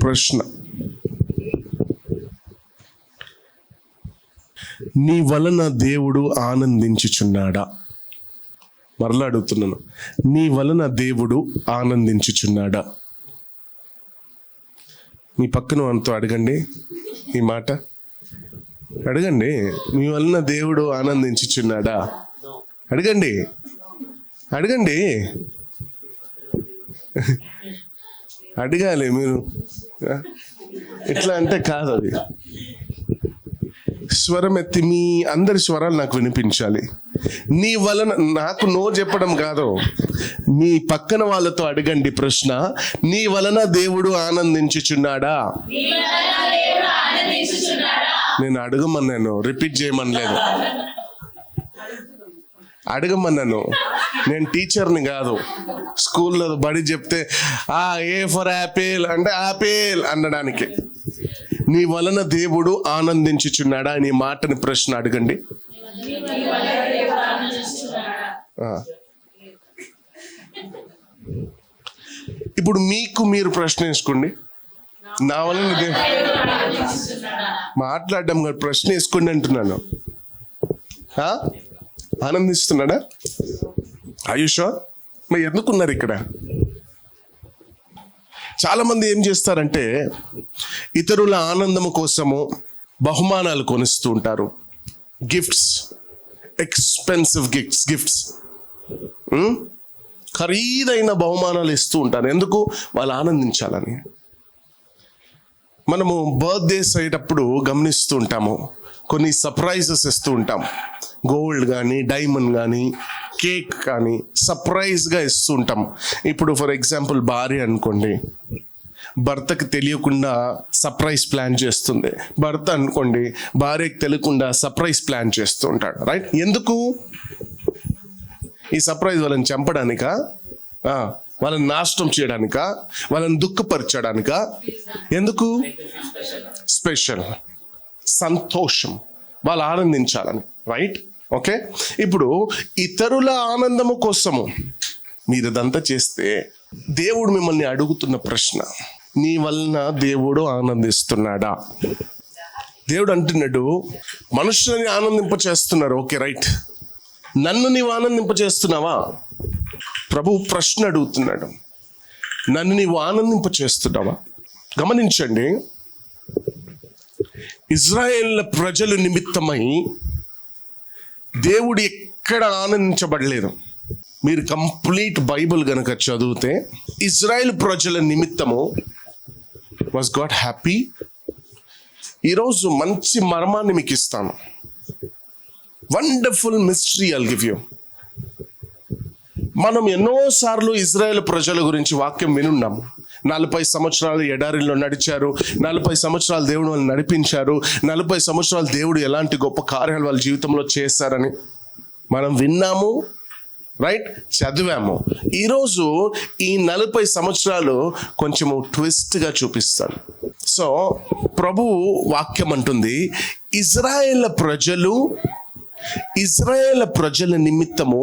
ప్రశ్న, నీ వలన దేవుడు ఆనందించుచున్నాడా? మరలా అడుగుతున్నాను, నీ వలన దేవుడు ఆనందించుచున్నాడా? మీ పక్కన అంతా అడగండి, ఈ మాట అడగండి. మీ వలన దేవుడు ఆనందించుచున్నాడా? అడగండి, అడగండి, అడగాలి. మీరు ఇట్లా అంటే కాదు, అది స్వరం ఎత్తి మీ అందరి స్వరాలు నాకు వినిపించాలి. నీ వలన, నాకు నో చెప్పడం కాదు, మీ పక్కన వాళ్ళతో అడగండి ప్రశ్న, నీ వలన దేవుడు ఆనందించుచున్నాడా? నేను అడగమన్నాను, రిపీట్ చేయమనలేదు. అడగమన్నాను. నేను టీచర్ని కాదు. స్కూల్లో బడి చెప్తే ఏ ఫర్ యాపిల్ అంటే యాపిల్ అనడానికి. నీ వలన దేవుడు ఆనందించుచున్నాడా అని మాటని ప్రశ్న అడగండి. ఇప్పుడు మీకు మీరు ప్రశ్న వేసుకోండి. నా వలన మాట్లాడడం కాదు, ప్రశ్న వేసుకోండి అంటున్నాను. ఆనందిస్తున్నాడా? ఆయుషా మరి ఎందుకున్నారు ఇక్కడ? చాలా మంది ఏం చేస్తారంటే ఇతరుల ఆనందం కోసము బహుమానాలు కొనిస్తూ ఉంటారు. గిఫ్ట్స్, ఎక్స్పెన్సివ్ గిఫ్ట్స్, ఖరీదైన బహుమానాలు ఇస్తూ ఉంటారు. ఎందుకు? వాళ్ళు ఆనందించాలని. మనము బర్త్డేస్ అయ్యేటప్పుడు గమనిస్తూ ఉంటాము, కొన్ని సర్ప్రైజెస్ ఇస్తూ ఉంటాం. గోల్డ్ కానీ, డైమండ్ కానీ, కేక్ కానీ సర్ప్రైజ్గా ఇస్తూ ఉంటాం. ఇప్పుడు ఫర్ ఎగ్జాంపుల్ భార్య అనుకోండి, భర్తకు తెలియకుండా సర్ప్రైజ్ ప్లాన్ చేస్తుంది. భర్త అనుకోండి, భార్యకు తెలియకుండా సర్ప్రైజ్ ప్లాన్ చేస్తూ ఉంటాడు. రైట్? ఎందుకు? ఈ సర్ప్రైజ్ వాళ్ళని చంపడానికా? వాళ్ళని నాశనం చేయడానికా? వాళ్ళని దుఃఖపరచడానికా? ఎందుకు? స్పెషల్, సంతోషం, వాళ్ళు ఆనందించాలని. రైట్? ఓకే. ఇప్పుడు ఇతరుల ఆనందము కోసము మీరు ఇదంతా చేస్తే దేవుడు మిమ్మల్ని అడుగుతున్న ప్రశ్న, నీ వలన దేవుడు ఆనందిస్తున్నాడా? దేవుడు అంటున్నాడు, మనుషులని ఆనందింప చేస్తున్నారు. Okay, right. నన్ను నీవు ఆనందింప చేస్తున్నావా? ప్రభు ప్రశ్న అడుగుతున్నాడు, నన్ను నీవు ఆనందింప చేస్తున్నావా? గమనించండి, ఇజ్రాయేల్ ప్రజలు నిమిత్తమై దేవుడు ఎక్కడ ఆనందించబడలేదు. మీరు కంప్లీట్ బైబుల్ కనుక చదివితే ఇజ్రాయేల్ ప్రజల నిమిత్తము వాజ్ గాడ్ హ్యాపీ. ఈరోజు మంచి మర్మాన్ని మీకు ఇస్తాను. Wonderful mystery I'll give you. మనం ఎన్నోసార్లు ఇజ్రాయేల్ ప్రజల గురించి వాక్యం వినున్నాం. 40 సంవత్సరాలు ఎడారిలో నడిచారు, 40 సంవత్సరాలు దేవుడు వాళ్ళని నడిపించారు, 40 సంవత్సరాలు దేవుడు ఎలాంటి గొప్ప కార్యాలు వాళ్ళ జీవితంలో చేశారని మనం విన్నాము. రైట్? చదివాము. ఈరోజు ఈ 40 సంవత్సరాలు కొంచెము ట్విస్ట్గా చూపిస్తాను. సో ప్రభువు వాక్యం అంటుంది, ఇజ్రాయేల్ ప్రజల నిమిత్తము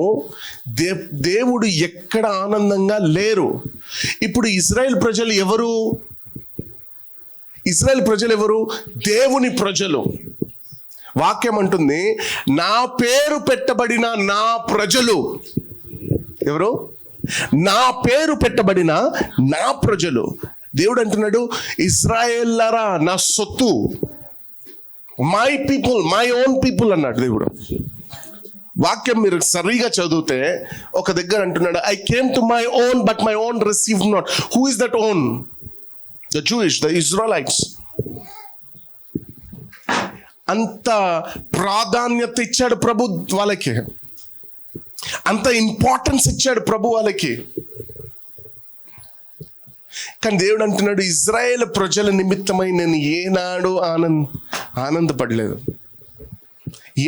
దేవుడు ఎక్కడ ఆనందంగా లేరు. ఇప్పుడు ఇజ్రాయేల్ ప్రజలు ఎవరు? ఇజ్రాయేల్ ప్రజలు ఎవరు? దేవుని ప్రజలు. వాక్యం అంటుంది, నా పేరు పెట్టబడిన నా ప్రజలు. ఎవరు? నా పేరు పెట్టబడిన నా ప్రజలు. దేవుడు అంటున్నాడు, ఇజ్రాయేల్లరా నా సొత్తు, my people, my own people అన్నాడు దేవుడు. వాక్యం మీరు సరిగా చదివితే ఒక దగ్గర అంటున్నాడు, I came to my own but my own receive not. Who is that own? The Jewish, the Israelites. అంత ప్రాధాన్యత ఇచ్చాడు ప్రభు వాళ్ళకి, అంత ఇంపార్టెన్స్ ఇచ్చాడు ప్రభు వాళ్ళకి. కానీ దేవుడు అంటున్నాడు, ఇజ్రాయేల్ ప్రజల నిమిత్తమై నేను ఏనాడు ఆనందపడలేదు,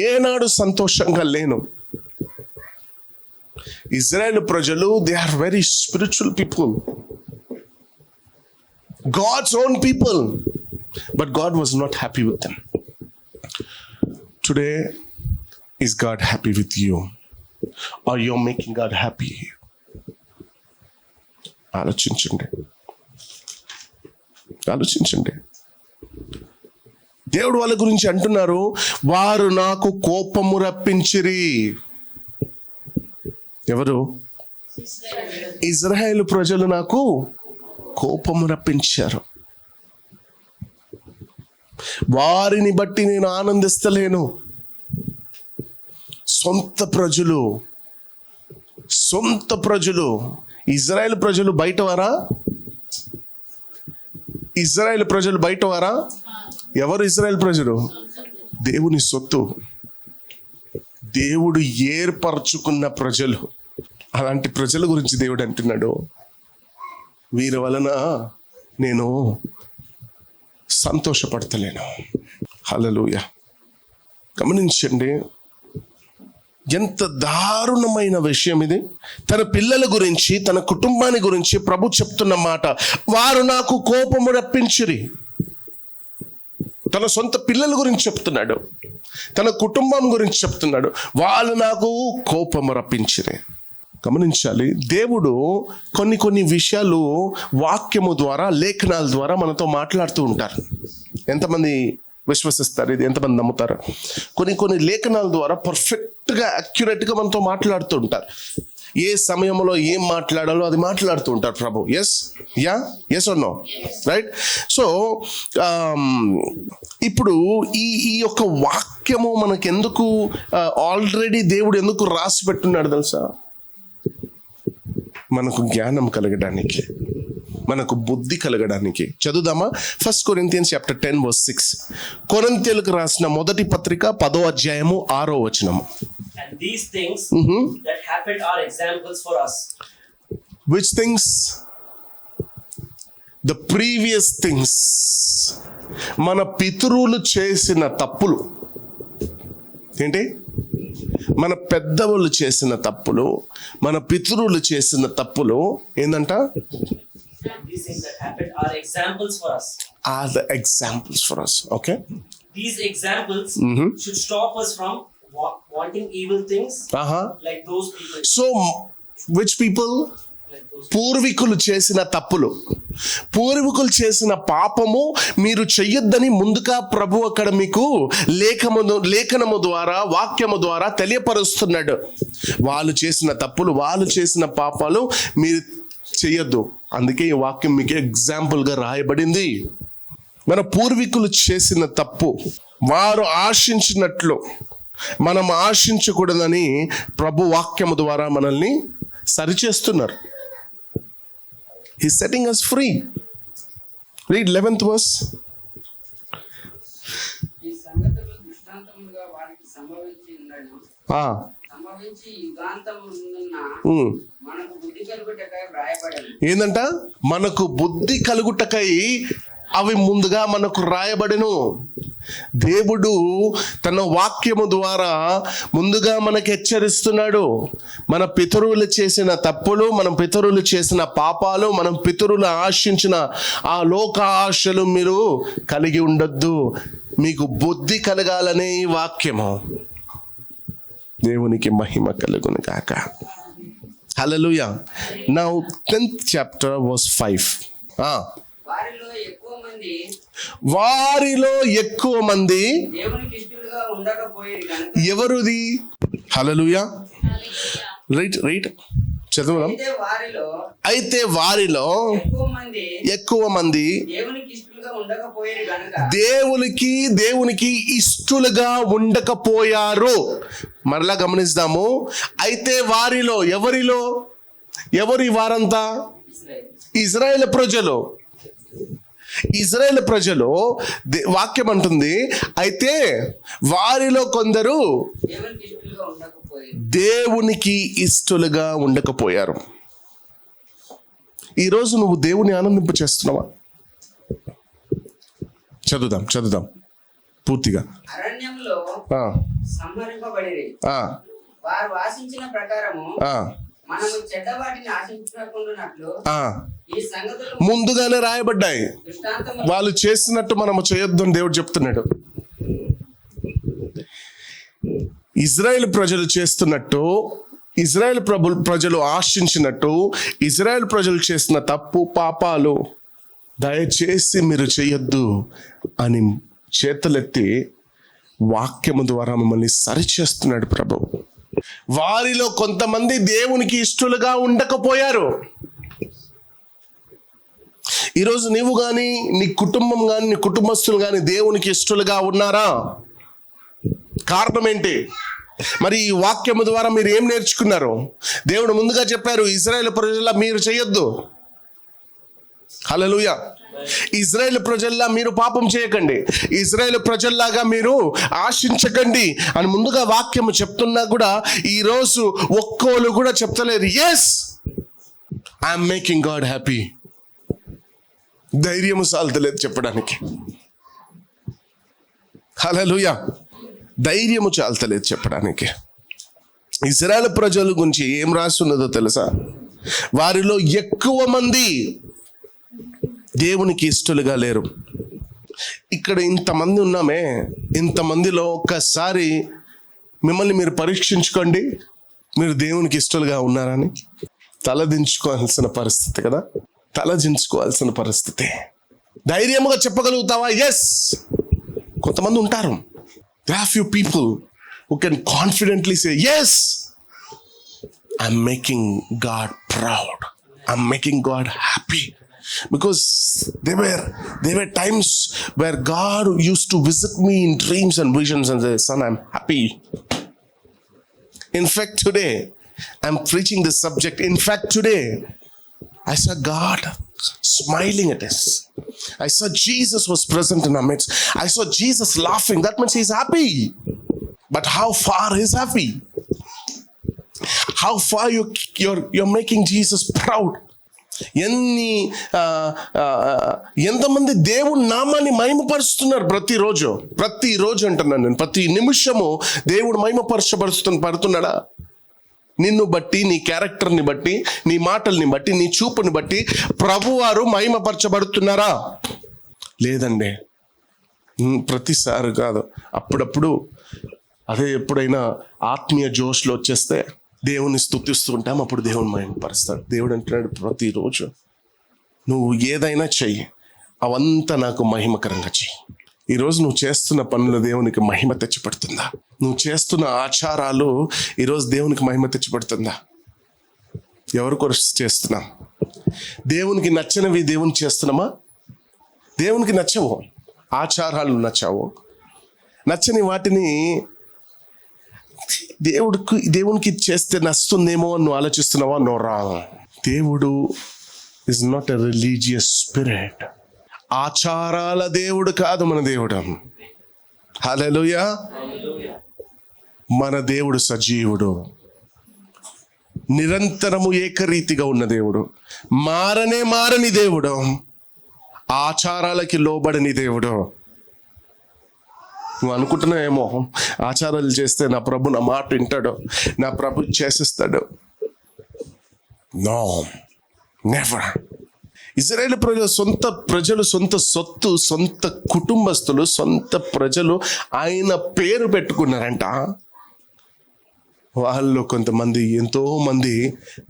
ఏనాడు సంతోషంగా లేను. ఇజ్రాయేల్ ప్రజలు, they are very spiritual people, God's own people, but God was not happy with them. Today is God happy with you, are you are making God happy? ఆలోచించండి. ఆలోచించండి. దేవుడు వాళ్ళ గురించి అంటున్నారు, వారు నాకు కోపము రప్పించిరి. ఎవరు? ఇజ్రాయేలు ప్రజలు నాకు కోపము రప్పించారు. వారిని బట్టి నేను ఆనందిస్తలేను. సొంత ప్రజలు ఇజ్రాయేల్ ప్రజలు బయటవారా? ఇజ్రాయేల్ ప్రజలు బయటవారా? ఎవరు ఇజ్రాయేల్ ప్రజలు? దేవుని సొత్తు, దేవుడు ఏర్పరచుకున్న ప్రజలు. అలాంటి ప్రజల గురించి దేవుడు అంటున్నాడు, వీరి వలన నేను సంతోషపడతలేను. హల్లెలూయా. గమనించండి, ఎంత దారుణమైన విషయం ఇది. తన పిల్లల గురించి, తన కుటుంబాన్ని గురించి ప్రభు చెప్తున్న మాట, వారు నాకు కోపము రప్పించిరి. తన సొంత పిల్లల గురించి చెప్తున్నాడు, తన కుటుంబం గురించి చెప్తున్నాడు, వాళ్ళు నాకు కోపము రప్పించిరి. గమనించాలి, దేవుడు కొన్ని విషయాలు వాక్యము ద్వారా, లేఖనాల ద్వారా మనతో మాట్లాడుతూ ఉంటారు. ఎంతమంది విశ్వసిస్తారు ఇది? ఎంతమంది నమ్ముతారు? కొన్ని లేఖనాల ద్వారా పర్ఫెక్ట్గా, అక్యురేట్గా మనతో మాట్లాడుతూ ఉంటారు. ఏ సమయంలో ఏం మాట్లాడాలో అది మాట్లాడుతూ ఉంటారు ప్రభు. Yes or no? Right. So ఇప్పుడు ఈ యొక్క వాక్యము మనకెందుకు ఆల్రెడీ దేవుడు ఎందుకు రాసి పెట్టున్నాడు తెలుసా? మనకు జ్ఞానం కలగడానికి, మనకు బుద్ధి కలగడానికి. చదువుదామా? 1 Corinthians chapter 10 verse 6. కొరింథీయులకు రాసిన మొదటి పత్రిక 10వ అధ్యాయము 6వ వచనము. And these things that happened are examples for us. Which things? The previous things. మన పితరులు చేసిన తప్పులు ఏంటి? మన పెద్దవాళ్ళు చేసిన తప్పులు, మన పితరులు చేసిన తప్పులు ఏందంట? These things that happened are examples for us. Are the examples for us. Okay. These examples should stop us from wanting evil things like those people. So, which people? పూర్వీకులు చేసిన తప్పులు, పూర్వీకులు చేసిన పాపము మీరు చెయ్యొద్దని ముందుగా ప్రభు అక్కడ మీకు లేఖనము ద్వారా, వాక్యము ద్వారా తెలియపరుస్తున్నాడు. వాళ్ళు చేసిన తప్పులు, వాళ్ళు చేసిన పాపాలు మీరు చెయ్యొద్దు. అందుకే ఈ వాక్యం మీకు ఎగ్జాంపుల్గా రాయబడింది. మన పూర్వీకులు చేసిన తప్పు వారు ఆశించినట్లు మనం ఆశించకూడదని ప్రభు వాక్యము ద్వారా మనల్ని సరిచేస్తున్నారు. He's setting us free. Read 11th verse. ఈ సంగతులు దృష్టాంతములుగా వారికి సంభవించి యుగాంతమున్న మనకు బుద్ధి కలుగుటకై వ్రాయబడింది. ఏందంట? మనకు బుద్ధి కలుగుటకై అవి ముందుగా మనకు రాయబడెను. దేవుడు తన వాక్యము ద్వారా ముందుగా మనకు హెచ్చరిస్తున్నాడు. మన పితరులు చేసిన తప్పులు, మనం పితరులు చేసిన పాపాలు, మనం పితరులు ఆశించిన ఆ లోక ఆశలు మీరు కలిగి ఉండొద్దు. మీకు బుద్ధి కలగాలనే ఈ వాక్యము. దేవునికి మహిమ కలుగును గాక. హల్లెలూయా. Now 10th chapter verse 5. వారిలో ఎక్కువ మంది దేవునికి ఇష్టలుగా ఉండకపోయేది కనుక. ఎవరుది? హల్లెలూయా. రైట్ చదువుదాం. అయితే వారిలో ఎక్కువ మంది దేవునికి ఇష్టలుగా ఉండకపోయారు. మరలా గమనిస్తాము. అయితే వారిలో, ఎవరు వారంతా? ఇజ్రాయేల్ ప్రజలు. వాక్యం అంటుంది, అయితే వారిలో కొందరు దేవునికి ఇష్టలుగా ఉండకపోయారు. ఈరోజు నువ్వు దేవుని ఆనందింప చేస్తున్నావా? చదువుదాం పూర్తిగా. అరణ్యంలో సంహరింపబడిరి. వారు ఆశించిన ప్రకారము మనము చెడ్డవాటిని ఆశించకుండానట్లు ఈ సంగతులు ముందుగానే రాయబడ్డాయి. వాళ్ళు చేసినట్టు మనము చేయొద్దు అని దేవుడు చెప్తున్నాడు. ఇజ్రాయెల్ ప్రజలు చేస్తున్నట్టు, ఇజ్రాయెల్ ప్రజలు ఆశించినట్టు, ఇజ్రాయెల్ ప్రజలు చేసిన తప్పు పాపాలు దయచేసి మీరు చేయొద్దు అని చేతులెత్తి వాక్యము ద్వారా మిమ్మల్ని సరిచేస్తున్నాడు ప్రభు. వారిలో కొంతమంది దేవునికి ఇష్టలుగా ఉండకపోయారు. ఈరోజు నీవు కానీ, నీ కుటుంబం కానీ, నీ కుటుంబస్తులు కానీ దేవునికి ఇష్టలుగా ఉన్నారా? కారణం ఏంటి? మరి ఈ వాక్యము ద్వారా మీరు ఏం నేర్చుకున్నారు? దేవుడు ముందుగా చెప్పారు, ఇశ్రాయేలు ప్రజల్లా మీరు చేయొద్దు. హల్లెలూయా. ఇశ్రాయేలు ప్రజల్లా మీరు పాపం చేయకండి, ఇశ్రాయేలు ప్రజల్లాగా మీరు ఆశించకండి అని ముందుగా వాక్యము చెప్తున్నా కూడా ఈరోజు ఒక్కోలు కూడా చెప్తలేరు, yes I'm making God happy. ధైర్యము సాల్తలేదు చెప్పడానికి. హల్లెలూయా. ధైర్యము చాలతలేదు చెప్పడానికి. ఇశ్రాయేలు ప్రజల గురించి ఏం రాస్తున్నదో తెలుసా? వారిలో ఎక్కువ మంది దేవునికి ఇష్టలుగా లేరు. ఇక్కడ ఇంతమంది ఉన్నామే, ఇంతమందిలో ఒక్కసారి మిమ్మల్ని మీరు పరీక్షించుకోండి, మీరు దేవునికి ఇష్టలుగా ఉన్నారని. తలదించుకోవాల్సిన పరిస్థితి కదా, తలదించుకోవాల్సిన పరిస్థితి. ధైర్యముగా చెప్పగలుగుతావా? ఎస్. కొంతమంది ఉంటారు, there are few people who can confidently say, yes, I'm making God proud, I'm making God happy. Because there were times where God used to visit me in dreams and visions and say, son, I'm happy. In fact, today I'm preaching this subject. In fact, today I saw God smiling at us. I saw Jesus was present in our midst. I saw Jesus laughing. That means he's happy. But how far he's happy? How far you're making Jesus proud? ఎంతమంది దేవుని నామాన్ని మహిమపరుస్తున్నారు ప్రతిరోజు అంటున్నాను నేను. ప్రతి నిమిషము దేవుడు పడుతున్నాడా? నిన్ను బట్టి, నీ క్యారెక్టర్ని బట్టి, నీ మాటల్ని బట్టి, నీ చూపుని బట్టి ప్రభువారు మహిమపరచబడుతున్నారా? లేదండి. ప్రతిసారి కాదు, అప్పుడప్పుడు. అదే ఎప్పుడైనా ఆత్మీయ జోష్లో వచ్చేస్తే దేవుని స్తుతిస్తూ ఉంటాం, అప్పుడు దేవుని మహిమపరుస్తాడు. దేవుడు అంటున్నాడు, ప్రతిరోజు నువ్వు ఏదైనా చెయ్యి, అవంతా నాకు మహిమకరంగా చెయ్యి. ఈరోజు నువ్వు చేస్తున్న పనులు దేవునికి మహిమ తెచ్చిపెడుతుందా? నువ్వు చేస్తున్న ఆచారాలు ఈరోజు దేవునికి మహిమ తెచ్చిపెడుతుందా? ఎవరి కొరకు చేస్తున్నాం? దేవునికి నచ్చనివి దేవునికి చేస్తున్నామా? దేవునికి నచ్చవు, ఆచారాలు నచ్చవు. నచ్చని వాటిని దేవునికి చేస్తే నచ్చుతుందేమో అని నువ్వు ఆలోచిస్తున్నావా? No wrong. దేవుడు is not a religious spirit. ఆచారాల దేవుడు కాదు మన దేవుడు. హల్లెలూయా. మన దేవుడు సజీవుడు, నిరంతరము ఏకరీతిగా ఉన్న దేవుడు, మారని దేవుడు, ఆచారాలకి లోబడని దేవుడు. నువ్వు అనుకుంటున్నావేమో, ఆచారాలు చేస్తే నా ప్రభు నా మాట వింటాడు, నా ప్రభు చేసేస్తాడు. No, never. ఇశ్రాయేలు ప్రజలు సొంత సొత్తు, సొంత కుటుంబస్తులు, సొంత ప్రజలు ఆయన పేరు పెట్టుకున్నారంట. వాళ్ళు కొంతమంది, ఎంతో మంది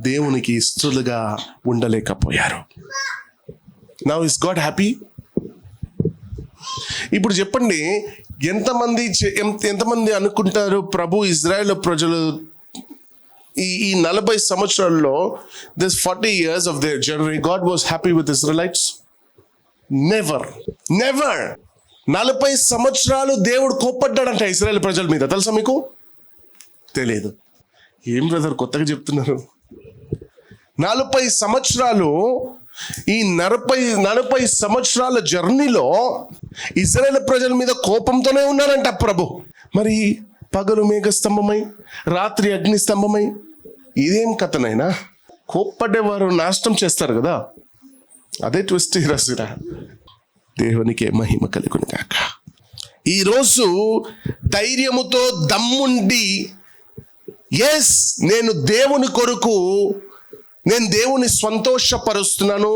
దేవునికి ఇష్టలుగా ఉండలేకపోయారు. Now is God happy? ఇప్పుడు చెప్పండి, ఎంతమంది అనుకుంటారు ప్రభు ఇజ్రాయెల్ ప్రజలు ఈ 40 సంవత్సరాల్లో, this 40 years of their journey, God was happy with Israelites? Never. 40 సంవత్సరాలు దేవుడు కోప్పడ్డాడంట ఇజ్రాయెల్ ప్రజల మీద. తెలుసా మీకు? తెలియదు. ఏం బ్రదర్ కొత్తగా చెప్తున్నారు? 40 సంవత్సరాలు, ఈ 40 సంవత్సరాల జర్నీలో ఇశ్రాయేలు ప్రజల మీద కోపంతోనే ఉన్నారంట ప్రభు. మరి పగలు మేఘస్తంభమై, రాత్రి అగ్ని స్తంభమై, ఇదేం కథనైనా? కోప్పడేవారు నాశనం చేస్తారు కదా, అదే ట్విస్ట్ రాసిరా. దేవునికే మహిమ కలుగును గాక. ఈరోజు ధైర్యముతో దమ్ముండి, ఎస్ నేను దేవుని కొరకు, నేను దేవుని సంతోషపరుస్తున్నాను,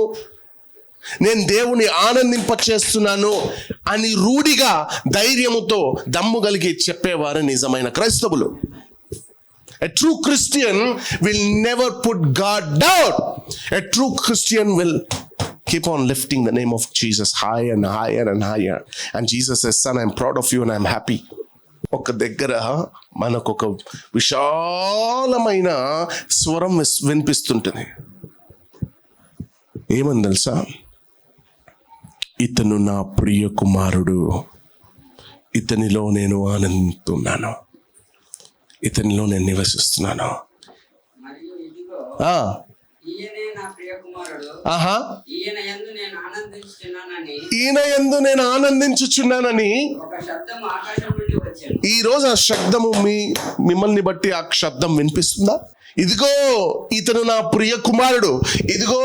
నేను దేవుని ఆనందింపచేస్తున్నాను అని రూఢిగా ధైర్యముతో దమ్ము కలిగి చెప్పేవారు నిజమైన క్రైస్తవులు. A true Christian will never put God down. A true Christian will Keep on lifting the name of Jesus higher and higher and higher. And Jesus says, son, I'm proud of you and I'm happy. ఒక దగ్గర మనకు ఒక విశాలమైన స్వరం వినిపిస్తుంటుంది. ఏమని తెలుసా? ఇతను నా ప్రియ కుమారుడు, ఇతనిలో నేను ఆనందిస్తున్నాను, ఇతనిలో నేను నివసిస్తున్నాను. మరియు ఇదిగో ఆ, ఈయనే నా ప్రియ కుమారుడు, ఆహా, ఈయన యందు నేను ఆనందించుచున్నానని ఈయన యందు నేను ఆనందించుచున్నానని ఒక శబ్దం ఆకాశం నుండి వచ్చాను. ఈ రోజు ఆ శబ్దము మిమ్మల్ని బట్టి ఆ శబ్దం వినిపిస్తుందా? ఇదిగో ఇతను నా ప్రియ కుమారుడు, ఇదిగో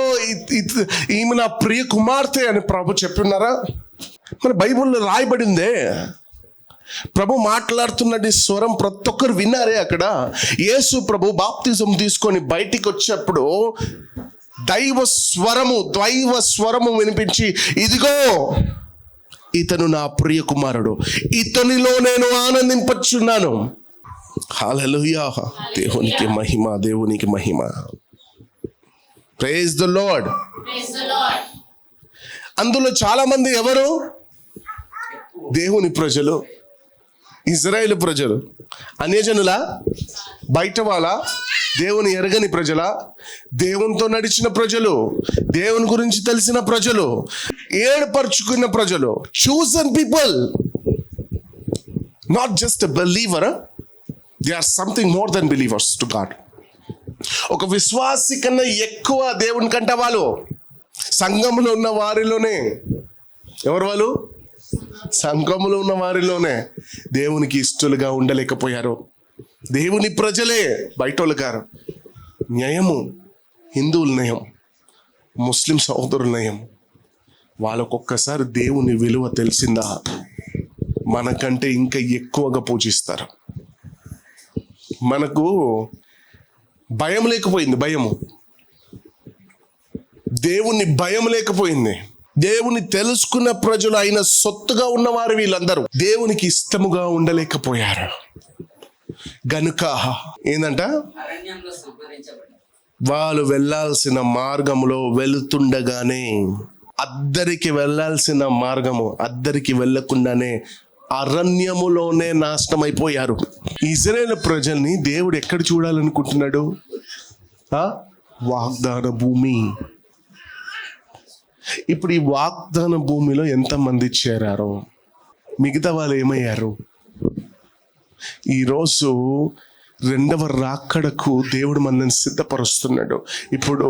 ఈమె నా ప్రియ కుమార్తె అని ప్రభు చెప్పున్నారా? మరి బైబిల్లో రాయబడిందే. ప్రభు మాట్లాడుతున్నది స్వరం ప్రతి ఒక్కరు విన్నారే. అక్కడ యేసు ప్రభు బాప్తిజం తీసుకొని బయటికి వచ్చేప్పుడు దైవ స్వరము వినిపించి, ఇదిగో ఇతను నా ప్రియ కుమారుడు, ఇతనిలో నేను ఆనందింపచున్నాను. హల్లెలూయా. దేవునికి మహిమ, దేవునికి మహిమ. Praise the lord. అందులో చాలా మంది ఎవరు? దేవుని ప్రజలు, ఇజ్రాయేలు ప్రజలు. అన్యజనుల, బయట వాళ్ళ, దేవుని ఎరగని ప్రజల, దేవునితో నడిచిన ప్రజలు, దేవుని గురించి తెలిసిన ప్రజలు, ఏర్పరచుకున్న ప్రజలు, chosen people, not just a believer. They are something more than believers to God. ఒక విశ్వాసి కన్నా ఎక్కువ దేవుని కంటే వాళ్ళు. సంఘంలో ఉన్న వారిలోనే, ఎవరు వాళ్ళు? సంఘంలో ఉన్న వారిలోనే దేవునికి ఇష్టలుగా ఉండలేకపోయారు. దేవుని ప్రజలే బయటోళ్ళు గారు. న్యాయము, హిందువుల న్యాయం, ముస్లిం సహోదరుల న్యాయం, వాళ్ళకొక్కసారి దేవుని విలువ తెలిసిందా మనకంటే ఇంకా ఎక్కువగా పూజిస్తారు. మనకు భయం లేకపోయింది, భయము, దేవుని భయం లేకపోయింది. దేవుని తెలుసుకున్న ప్రజలు అయిన సొత్తుగా ఉన్నవారు వీళ్ళందరూ దేవునికి ఇష్టముగా ఉండలేకపోయారు. గనుక ఏందంట, అరణ్యంలో సంహరించబడ్డారు. వాళ్ళు వెళ్ళాల్సిన మార్గంలో వెళుతుండగానే, అద్దరికి వెళ్ళాల్సిన మార్గము అద్దరికి వెళ్ళకుండానే అరణ్యములోనే నాశనమైపోయారు. ఇజ్రాయేల్ ప్రజల్ని దేవుడు ఎక్కడ చూడాలనుకుంటున్నాడు? వాగ్దాన భూమి. ఇప్పుడు ఈ వాగ్దాన భూమిలో ఎంతమంది చేరారో, మిగతా వాళ్ళు ఏమయ్యారు? ఈరోజు రెండవ రాకడకు దేవుడు మనల్ని సిద్ధపరుస్తున్నాడు. ఇప్పుడు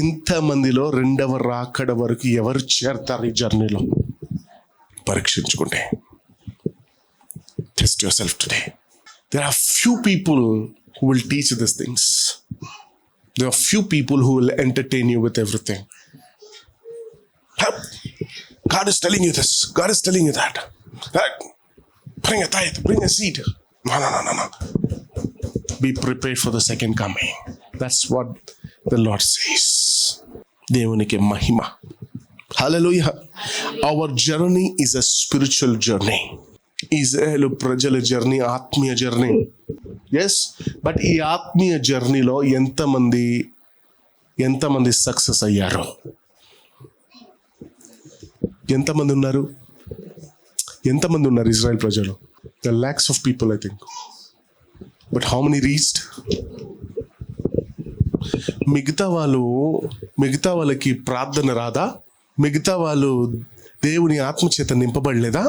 ఇంతమందిలో రెండవ రాకడ వరకు ఎవరు చేరతారు ఈ జర్నీలో? పరీక్షించుకుంటే, test yourself today. There are few people who will teach these things. There are few people who will entertain you with everything. God is telling you this, God is telling you that. Bring a tithe, bring a seed. No. Be prepared for the second coming. That's what the Lord says. దేవునికి మహిమ. Hallelujah. Our journey is a spiritual journey. Israel ప్రజల journey ఆత్మీయ journey. Yes, but ఈ ఆత్మీయ జర్నీలో ఎంతమంది success అయ్యారు? ఎంతమంది ఉన్నారు ఇజ్రాయెల్ ప్రజలు? The lakhs of people, I think. But how many reached? మిగతా వాళ్ళకి ప్రార్థన రాదా? మిగతా వాళ్ళు దేవుని ఆత్మచేత నింపబడలేదా?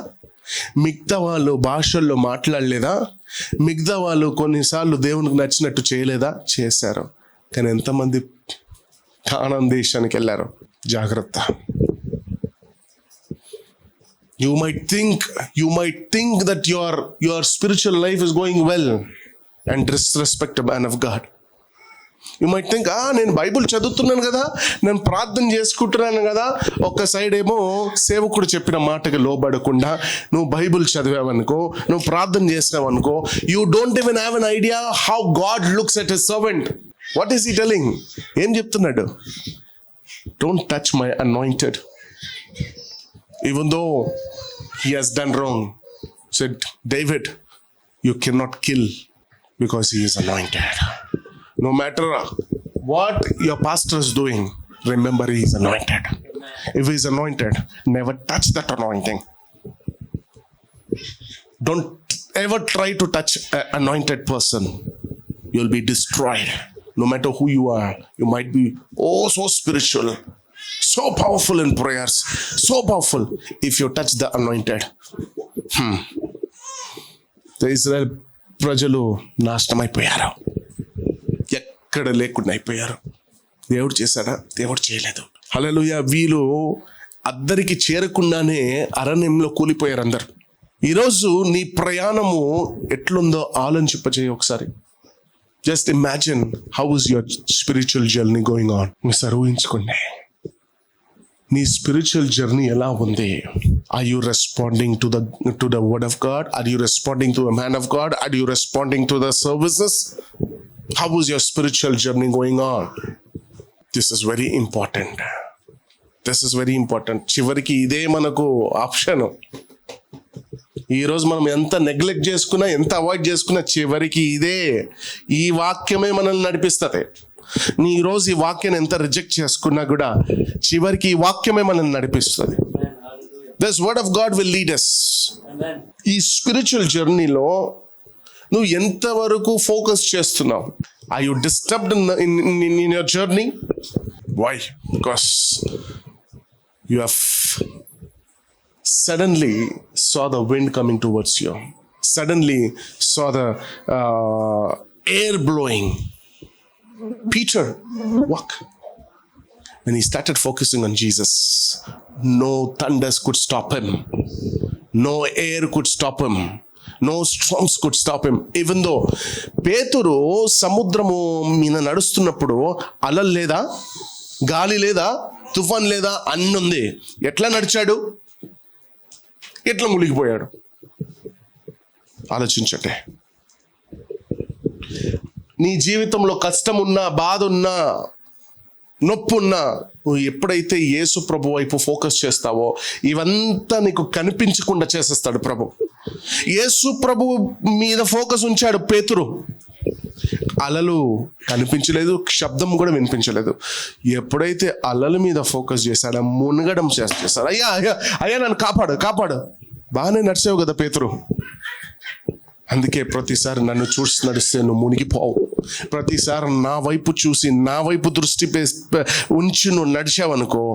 మిగతా వాళ్ళు భాషల్లో మాట్లాడలేదా? మిగతా వాళ్ళు కొన్నిసార్లు దేవునికి నచ్చినట్టు చేయలేదా? చేశారు. కానీ ఎంతమంది కానాన్ దేశానికి వెళ్ళారు? జాగ్రత్త. You might think that your spiritual life is going well and disrespect a man of God. You might think, నేను బైబుల్ చదువుతున్నాను కదా, నేను ప్రార్థన చేసుకుంటున్నాను కదా. ఒక సైడ్ ఏమో సేవకుడు చెప్పిన మాటకి లోబడకుండా నువ్వు బైబుల్ చదివావనుకో, నువ్వు ప్రార్థన చేసావనుకో, you don't even have an idea how God looks at his servant. What is he telling? ఏం చెప్తున్నాడు? Don't touch my anointed. Even though he has done wrong, said David, you cannot kill because he is anointed. No matter what your pastor is doing, remember he is anointed. If he is anointed, never touch that anointing. Don't ever try to touch an anointed person. You'll be destroyed. No matter who you are, you might be so spiritual, so powerful in prayers, so powerful. If you touch the anointed, the Israel ప్రజలు నాశనమైపోయారు, ఎక్కడ లేకుండా అయిపోయారు. దేవుడు చేశాడా? దేవుడు చేయలేదు. హల్లెలూయా. వీళ్ళు అద్దరికి చేరకుండానే అరణ్యంలో కూలిపోయారు అందరు. ఈరోజు నీ ప్రయాణము ఎట్లుందో ఆలోచింపజేయ ఒకసారి. Just imagine how is your spiritual journey going on. మీరు ఊహించుకోండి, నీ స్పిరిచువల్ జర్నీ ఎలా ఉంది? Are you responding to the word of God? Are you responding to the man of God? Are you responding to the services? How is your spiritual journey going on? This is very important. This is very important. చివరికి ఇదే మనకు option. ఈరోజు మనం ఎంత neglect చేసుకున్నా, ఎంత avoid చేసుకున్నా, చివరికి ఈ వాక్యమే మనల్ని నడిపిస్తుంది. నీ ఈరోజు ఈ వాక్యాన్ని ఎంత రిజెక్ట్ చేసుకున్నా కూడా చివరికి ఈ వాక్యమే మనల్ని నడిపిస్తుంది. This word of God will lead us. ఈ స్పిరిచువల్ జర్నీలో నువ్వు ఎంతవరకు ఫోకస్ చేస్తున్నావు? Are you disturbed in your journey? Why? Because you have suddenly saw the wind coming towards you, suddenly saw the air blowing. Peter, walk. When he started focusing on Jesus, no thunders could stop him, no air could stop him, no storms could stop him. Even though పేతురు సముద్రము మీద నడుస్తున్నప్పుడు అలలు లేదా, గాలి లేదా, తుఫాన్ లేదా, అన్నుంది. ఎట్లా నడిచాడు? ఎట్లా మునిగిపోయాడు? ఆలోచించటే. నీ జీవితంలో కష్టం ఉన్నా, బాధ ఉన్నా, నొప్పి ఉన్నా, నువ్వు ఎప్పుడైతే యేసు ప్రభు వైపు ఫోకస్ చేస్తావో ఇవంతా నీకు కనిపించకుండా చేసేస్తాడు ప్రభు. యేసు ప్రభు మీద ఫోకస్ ఉంచాడు పేతురు. అలలు కనిపించలేదు, శబ్దం కూడా వినిపించలేదు. ఎప్పుడైతే అలల మీద ఫోకస్ చేశాడో మునగడం చేస్తాడు. అయ్యా అయ్యా అయ్యా నన్ను కాపాడు. బాగానే నడిచావు కదా పేతురు. అందుకే ప్రతిసారి నన్ను చూసి నడిస్తే నువ్వు మునిగిపోవు. ప్రతిసారి నా వైపు చూసి, నా వైపు దృష్టి ఉంచి నువ్వు నడిచావనుకో,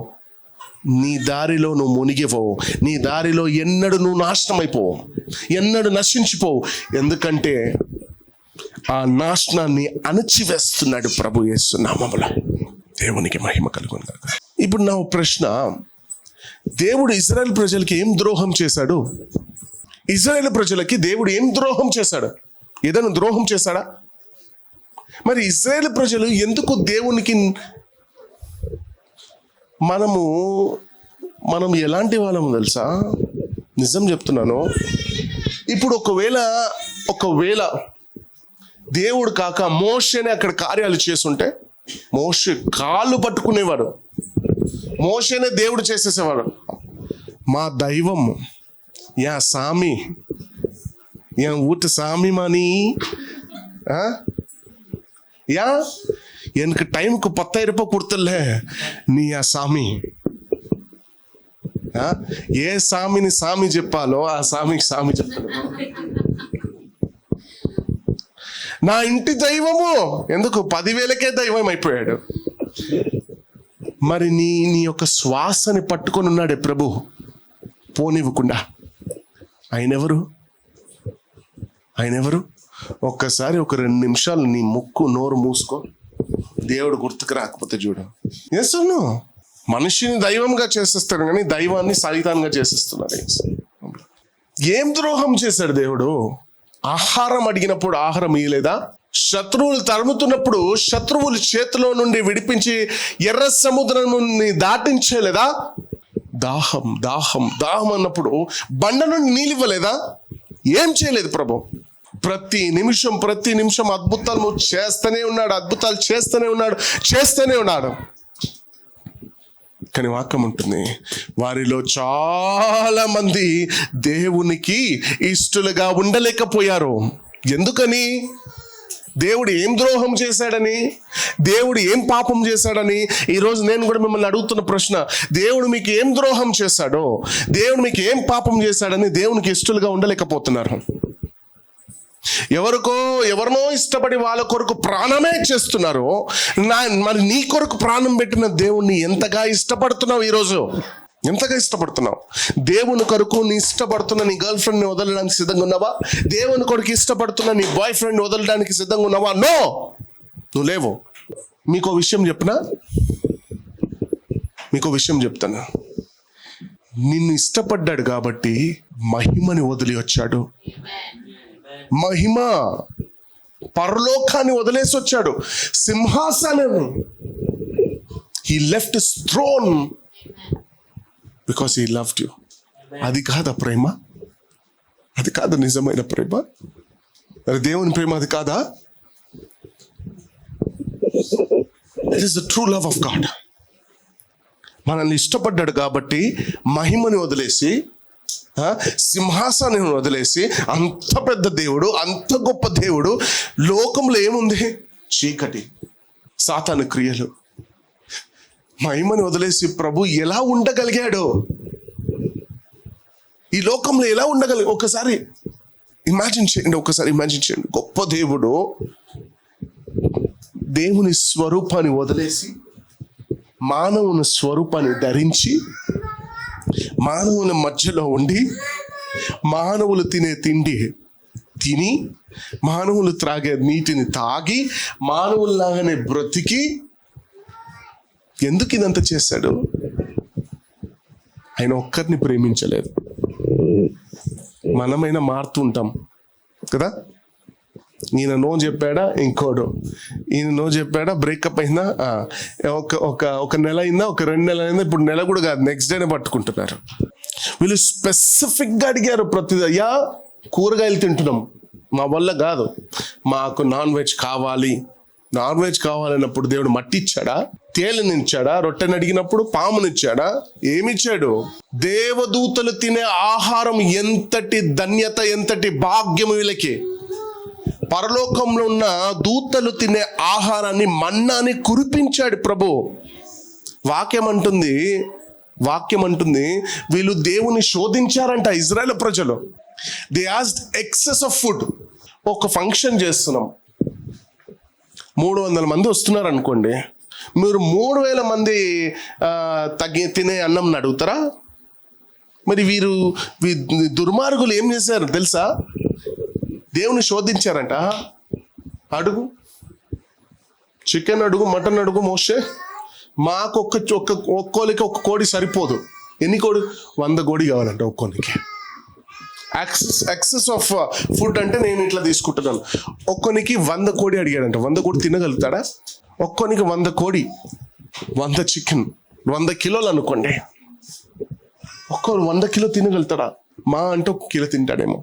నీ దారిలో నువ్వు మునిగిపోవు. నీ దారిలో ఎన్నడూ నువ్వు నాశనం అయిపోవు, ఎన్నడూ నశించిపోవు. ఎందుకంటే ఆ నాశనాన్ని అణచివేస్తున్నాడు ప్రభు యేసు నామములో. దేవునికి మహిమ కలుగును గాక. ఇప్పుడు నా ప్రశ్న, దేవుడు ఇశ్రాయేలు ప్రజలకి ఏం ద్రోహం చేశాడు? ఇశ్రాయేలు ప్రజలకి దేవుడు ఏం ద్రోహం చేశాడు? ఏదైనా ద్రోహం చేశాడా? మరి ఇశ్రాయేలు ప్రజలు ఎందుకు దేవునికి, మనం ఎలాంటి వాళ్ళము తెలుసా? నిజం చెప్తున్నాను. ఇప్పుడు ఒకవేళ దేవుడు కాక మోషేనే అక్కడ కార్యాలు చేస్తుంటే, మోషే కాళ్ళు పట్టుకునేవాడు, మోషేనే దేవుడు చేసేసేవాడు. మా దైవం యా సామి, యా ఊట సామి మని యా எனக்கு டைமுக்கு 10,000 ரூபாய் கொடுத்தல நீ ఆ సామి. ఏ సామిని సామి చెప్పాలో ఆ సామికి సామి చెప్తాడు. నా ఇంటి దైవము ఎందుకు 10,000కే దైవం అయిపోయాడు. మరి నీ యొక్క శ్వాసని పట్టుకొని ఉన్నాడే ప్రభు, పోనివ్వకుండా. ఆయన ఎవరు? ఒక్కసారి ఒక 2 నిమిషాలు నీ ముక్కు నోరు మూసుకో. దేవుడు గుర్తుకు రాకపోతే చూడు. చేస్తున్నాను, మనిషిని దైవంగా చేసేస్తాడు కానీ దైవాన్ని సైతాన్గా చేసేస్తున్నాడు. ఏం ద్రోహం చేశాడు దేవుడు? ఆహారం అడిగినప్పుడు ఆహారం ఇయ్యలేదా? శత్రువులు తరుముతున్నప్పుడు శత్రువుల చేతిలో నుండి విడిపించి ఎర్ర సముద్రాన్ని దాటించలేదా? దాహం అన్నప్పుడు బండ నుండి నీళ్ళు ఇవ్వలేదా? ఏం చేయలేదు ప్రభు. ప్రతి నిమిషం అద్భుతాలు చేస్తూనే ఉన్నాడు. కానీ వాక్యం ఉంటుంది, వారిలో చాలా మంది దేవునికి ఇష్టలుగా ఉండలేకపోయారు. ఎందుకని? దేవుడు ఏం ద్రోహం చేశాడని, దేవుడు ఏం పాపం చేశాడని ఈరోజు నేను కూడా మిమ్మల్ని అడుగుతున్న ప్రశ్న, దేవుడు మీకు ఏం ద్రోహం చేశాడో, దేవుడు మీకు ఏం పాపం చేశాడని దేవునికి ఇష్టలుగా ఉండలేకపోతున్నారు. ఎవరినో ఇష్టపడి వాళ్ళ కొరకు ప్రాణమే చేస్తున్నారు. మరి నీ కొరకు ప్రాణం పెట్టిన దేవుణ్ణి ఎంతగా ఇష్టపడుతున్నావు? ఈరోజు ఎంతగా ఇష్టపడుతున్నావు? దేవుని కొరకు నీ ఇష్టపడుతున్న నీ గర్ల్ ఫ్రెండ్ని వదలడానికి సిద్ధంగా ఉన్నావా? దేవుని కొరకు ఇష్టపడుతున్న నీ బాయ్ ఫ్రెండ్ వదలడానికి సిద్ధంగా ఉన్నావా? నో, నువ్వు లేవు. మీకు విషయం చెప్తాను. నిన్ను ఇష్టపడ్డాడు కాబట్టి మహిమని వదిలి వచ్చాడు. మహిమ పరలోకాన్ని వదిలేసి వచ్చాడు, సింహాసనం. He left his throne because he loved you. అది కాదా ప్రేమ? అది కాదా నిజమైన ప్రేమ? మరి దేవుని ప్రేమ అది కాదా? It is the true love of God. మనల్ని ఇష్టపడ్డాడు కాబట్టి మహిమని వదిలేసి, సింహాసనాన్ని వదిలేసి, అంత పెద్ద దేవుడు, అంత గొప్ప దేవుడు, లోకంలో ఏముంది? చీకటి, సాతాను క్రియలు. మహిమని వదిలేసి ప్రభు ఎలా ఉండగలిగాడు? ఈ లోకంలో ఎలా ఉండగలిగాడు? ఒకసారి ఇమాజిన్ చేయండి. గొప్ప దేవుడు దేవుని స్వరూపాన్ని వదిలేసి మానవుని స్వరూపాన్ని ధరించి మానవుల మధ్యలో ఉండి, మానవులు తినే తిండి తిని, మానవులు త్రాగే నీటిని తాగి, మానవుల్లాగానే బ్రతికి, ఎందుకు ఇదంతా చేశాడు? ఆయన ఒక్కరిని ప్రేమించలేదు. మనమైనా మారుతుంటాం కదా. ఈయన నో చెప్పాడా, ఇంకోడు. ఈయన నో చెప్పాడా, బ్రేకప్ అయిందా, ఒక నెల అయిందా, ఒక 2 నెలలు అయిందా, ఇప్పుడు నెల కూడా కాదు, నెక్స్ట్ డేనే పట్టుకుంటున్నారు. వీళ్ళు స్పెసిఫిక్గా అడిగారు ప్రతిదీ. అయ్యా, కూరగాయలు తింటున్నాం, మా వల్ల కాదు, మాకు నాన్ వెజ్ కావాలి. నాన్ వెజ్ కావాలన్నప్పుడు దేవుడు మట్టి ఇచ్చాడా, తేలినిచ్చాడా? రొట్టెని అడిగినప్పుడు పామునిచ్చాడా? ఏమిచ్చాడు? దేవదూతలు తినే ఆహారం ఎంతటి ధన్యత, ఎంతటి భాగ్యం వీళ్ళకి. పరలోకంలో ఉన్న దూతలు తినే ఆహారాన్ని, మన్నాని కురిపించాడు ప్రభు. వాక్యం అంటుంది వీళ్ళు దేవుని శోధించారంట. ఇజ్రాయెల్ ప్రజలు they asked excess of food. ఒక ఫంక్షన్ చేస్తున్నాం, 300 మంది వస్తున్నారు అనుకోండి, మీరు 3000 మంది తినే అన్నం అడుగుతారా? మరి వీరు దుర్మార్గులు ఏం చేశారు తెలుసా? దేవుని శోధించారంట. అడుగు, చికెన్ అడుగు, మటన్ అడుగు, మోషే మాకు ఒక్కోలికి ఒక కోడి సరిపోదు. ఎన్ని కోడి? 100 కోడి కావాలంట ఒక్కోనికి. ఎక్సెస్ ఆఫ్ ఫుడ్ అంటే నేను ఇట్లా తీసుకుంటున్నాను. ఒక్కొనికి 100 కోడి అడిగాడంట. 100 కోడి తినగలుగుతాడా? ఒక్కొనికి 100 కోడి, 100 చికెన్, 100 కిలోలు అనుకోండి. ఒక్కరు 100 కిలో తినగలుగుతాడా? మా అంటే 1 కిలో తింటాడేమో.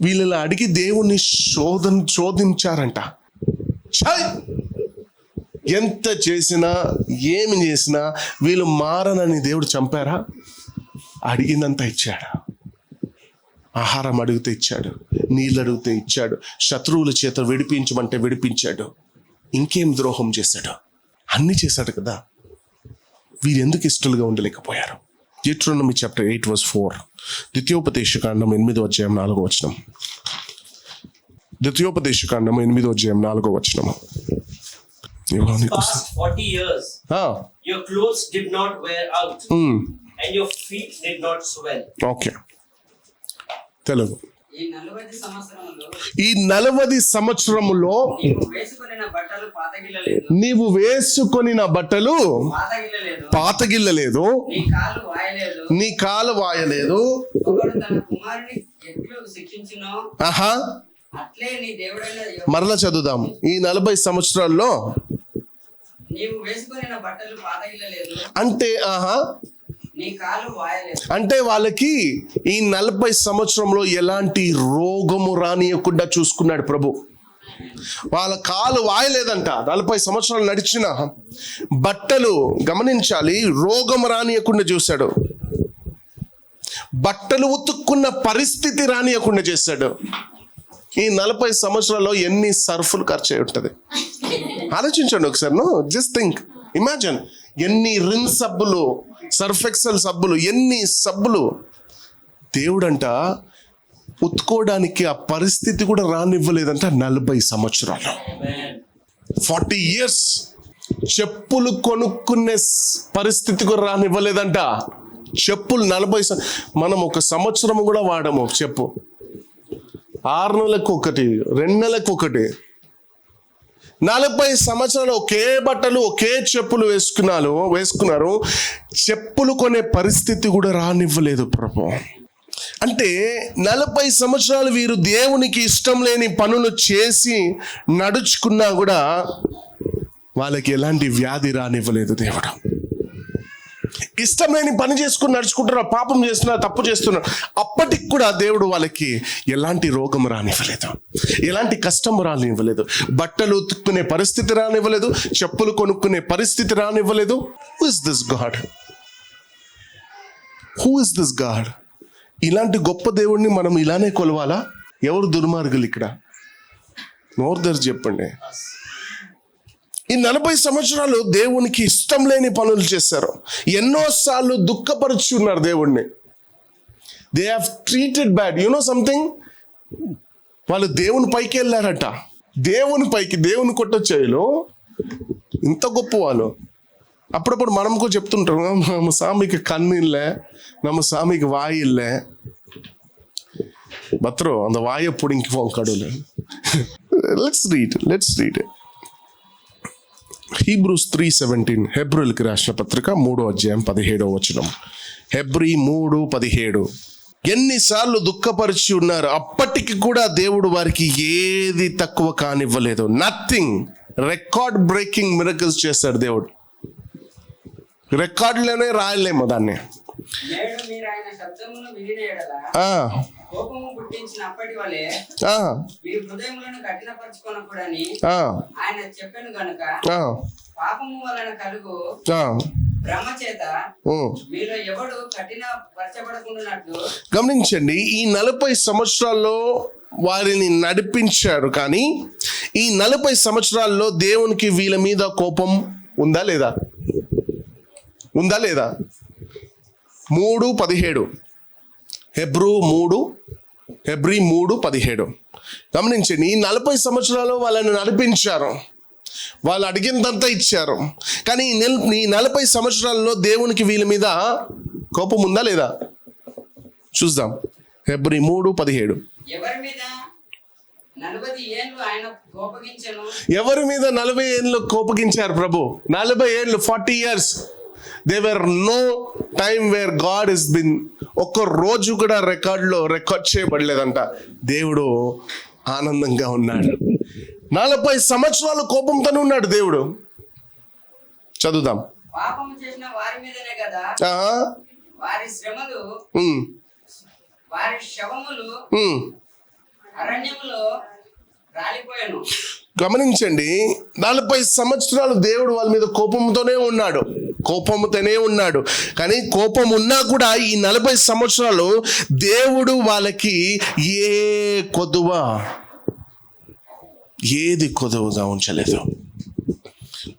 వీళ్ళ అడిగి దేవుణ్ణి శోధించారంట. ఎంత చేసినా, ఏమి చేసినా వీళ్ళు మారనని దేవుడు చంపారా? అడిగినంత ఇచ్చాడు. ఆహారం అడిగితే ఇచ్చాడు, నీళ్ళు అడిగితే ఇచ్చాడు, శత్రువుల చేత విడిపించమంటే విడిపించాడు. ఇంకేం ద్రోహం చేశాడు? అన్ని చేశాడు కదా. వీరెందుకు ఇష్టలుగా ఉండలేకపోయారు? Deuteronomy chapter 8 verse 4. ద్వితీయోపదేశకాండం 8వ అధ్యాయం 4వ వచనం. ద్వితీయోపదేశకాండం 8వ అధ్యాయం 4వ వచనం. Past 40 years, your clothes did not wear out, and your feet did not swell. Okay. Telugu. ఈ 40 సంవత్సరములో నీవు వేసుకొనిన బట్టలు పాతగిల్లలేదు, నీ కాలు వాయలేదు. మరలా చదువుదాం. ఈ 40 సంవత్సరాల్లో అంటే వాళ్ళకి ఈ 40 సంవత్సరంలో ఎలాంటి రోగము రానియకుండా చూసుకున్నాడు ప్రభు. వాళ్ళ కాలు వాయలేదంట. 40 సంవత్సరాలు నడిచిన బట్టలు గమనించాలి, రోగం రానియకుండా చూశాడు. బట్టలు ఉతుక్కున్న పరిస్థితి రానియకుండా చేశాడు. ఈ 40 సంవత్సరాల్లో ఎన్ని సర్ఫులు ఖర్చు అయి ఉంటుంది? ఆలోచించండి ఒకసారి. జస్ట్ థింక్, ఇమాజిన్ ఎన్ని రిన్ సబ్బులు, సర్ఫ్ ఎక్సెల్ సబ్బులు, ఎన్ని సబ్బులు. దేవుడంట ఉత్తుకోవడానికి ఆ పరిస్థితి కూడా రానివ్వలేదంట 40 సంవత్సరాలు. 40 years చెప్పులు కొనుక్కునే పరిస్థితి కూడా రానివ్వలేదంట. చెప్పులు 40 మనం ఒక సంవత్సరం కూడా వాడము చెప్పు. 6 నెలలకు ఒకటి, 2 నెలలకు ఒకటి. 40 సంవత్సరాలు ఒకే బట్టలు, ఒకే చెప్పులు వేసుకున్నారు. చెప్పులు కొనే పరిస్థితి కూడా రానివ్వలేదు ప్రభు. అంటే 40 సంవత్సరాలు వీరు దేవునికి ఇష్టం లేని పనులు చేసి నడుచుకున్నా కూడా వాళ్ళకి ఎలాంటి వ్యాధి రానివ్వలేదు దేవుడు. ఇష్టం లేని పని చేసుకుని నడుచుకుంటున్నారు, పాపం చేస్తున్నారు, తప్పు చేస్తున్నారు. అప్పటికి కూడా దేవుడు వాళ్ళకి ఎలాంటి రోగం రానివ్వలేదు, ఎలాంటి కష్టం రానివ్వలేదు. బట్టలు ఉతుక్కునే పరిస్థితి రానివ్వలేదు, చెప్పులు కొనుక్కునే పరిస్థితి రానివ్వలేదు. Who is this God? Who is this God? ఇలాంటి గొప్ప దేవుడిని మనం ఇలానే కొలవాలా? ఎవరు దుర్మార్గులు ఇక్కడ? నోరు తెరిచి చెప్పండి. ఈ 40 సంవత్సరాలు దేవునికి ఇష్టం లేని పనులు చేశారు. ఎన్నోసార్లు దుఃఖపరుచి ఉన్నారు దేవుణ్ణి. They have treated bad. You know something? వాళ్ళు దేవుని పైకి వెళ్ళారట. దేవుని పైకి, దేవుని కొట్టొచ్చాయిలో ఇంత గొప్ప వాళ్ళు. అప్పుడప్పుడు మనం కూడా చెప్తుంటాం, நம்ம சாமிக்கு கண் இல்லை, நம்ம சாமிக்கு வாய் இல்லை. பத்ரோ அந்த வாயை பிடிங்கிப்போம் கடவுள். Let's read Hebrews 3:17. హెబ్రీయులకు రాసిన పత్రిక 3వ అధ్యాయం 17వ వచనం. హెబ్రీ 3:17. ఎన్నిసార్లు దుఃఖపరిచి ఉన్నారు, అప్పటికి కూడా దేవుడు వారికి ఏది తక్కువ కానివ్వలేదు. నథింగ్. రికార్డ్ బ్రేకింగ్ మిరకల్స్ చేశాడు దేవుడు. రికార్డులోనే రాయలేము దాన్ని. నేడు మీరు ఆయన శబ్దమును వినిన యెడల కోపము పుట్టించినప్పటి వలె మీ హృదయములను కఠినపరచుకొనకూడని ఆయన చెప్పెను గనుక పాపము వలన కలుగు భ్రమ చేత మీలో ఎవడు కఠినపరచబడకుండానట్లు. గమనించండి, ఈ 40 సంవత్సరాల్లో వారిని నడిపించారు. కానీ ఈ 40 సంవత్సరాల్లో దేవునికి వీళ్ళ మీద కోపం ఉందా లేదా? ఉందా లేదా? 3:17. హెబ్రీ 3:17. గమనించండి, ఈ 40 సంవత్సరాలు వాళ్ళని నడిపించారు, వాళ్ళు అడిగినంత ఇచ్చారు. కానీ ఈ 40 సంవత్సరాల్లో దేవునికి వీళ్ళ మీద కోపం ఉందా లేదా? చూద్దాం. హెబ్రీ 3:17. ఎవరి మీద 40 ఏళ్ళు ఆయన కోపగించెను? ఎవరి మీద 40 ఏళ్ళు కోపగించారు ప్రభు? 40 ఏళ్ళు, 40 years. There were no time where God has been, ఒక్క రోజు కూడా రికార్డ్ చేయబడలేదంట. దేవుడు ఆనందంగా ఉన్నాడు. 40 సంవత్సరాలు కోపంతోనే ఉన్నాడు దేవుడు. చదువుదాం. పాపము చేసిన వారి మీదనే కదా వారి శ్రమలు, వారి శవములు అరణ్యములో రాలిపోయాను. గమనించండి, 40 సంవత్సరాలు దేవుడు వాళ్ళ మీద కోపంతోనే ఉన్నాడు. కానీ కోపం ఉన్నా కూడా ఈ 40 సంవత్సరాలు దేవుడు వాళ్ళకి ఏది కొదువుగా ఉంచలేదు.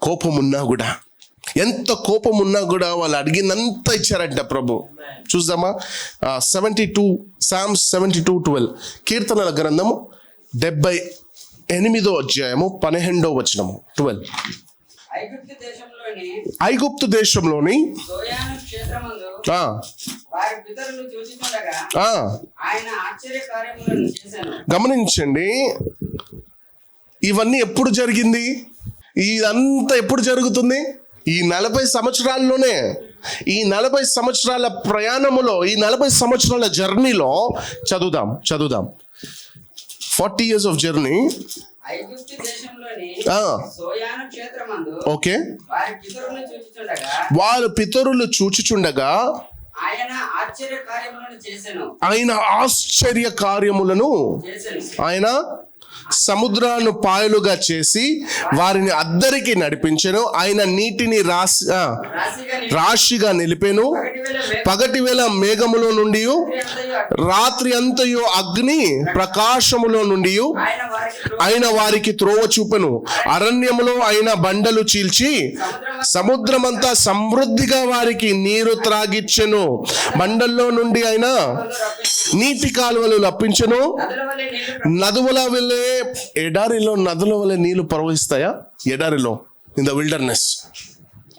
కోపం ఉన్నా కూడా, ఎంత కోపం ఉన్నా కూడా వాళ్ళు అడిగినంత ఇచ్చారంట ప్రభు. చూద్దామా? 72 72:12. కీర్తనల గ్రంథము 78వ అధ్యాయము 12వ వచనము. 12. ఐగుప్తు దేశంలోని సోయాను క్షేత్రమందు వారి పితరులు చూచుచుండగా ఆయన ఆశ్చర్య కార్యములను చేశాను. గమనించండి, ఇవన్నీ ఎప్పుడు జరిగింది? ఇదంతా ఎప్పుడు జరుగుతుంది? ఈ 40 సంవత్సరాల్లోనే. ఈ 40 సంవత్సరాల ప్రయాణములో, ఈ 40 సంవత్సరాల జర్నీలో చదువుదాం. 40 years of journey. ఐగుప్తు దేశంలోని సోయాను క్షేత్రమందు ఓకే వారి పితరులు చూచుచుండగా ఆయన ఆశ్చర్య కార్యములను ఆయన సముద్రాన్ని పాయలుగా చేసి వారిని అద్దరికి నడిపించెను. ఆయన నీటిని రాశిగా నిలిపెను. పగటి వేళ మేఘములో నుండి రాత్రి అంతయు అగ్ని ప్రకాశములో నుండి ఆయన వారికి త్రోవ చూపెను. అరణ్యములో ఆయన బండలు చీల్చి సముద్రమంతా సమృద్ధిగా వారికి నీరు త్రాగిచ్చెను. బండల్లో నుండి ఆయన నీటి కాలువలు రప్పించెను. నదుల వలె ఎడారిలో నదుల వలె నీళ్లు ప్రవహిస్తాయా? ఎడారిలో ఇన్ ద విల్డర్నెస్.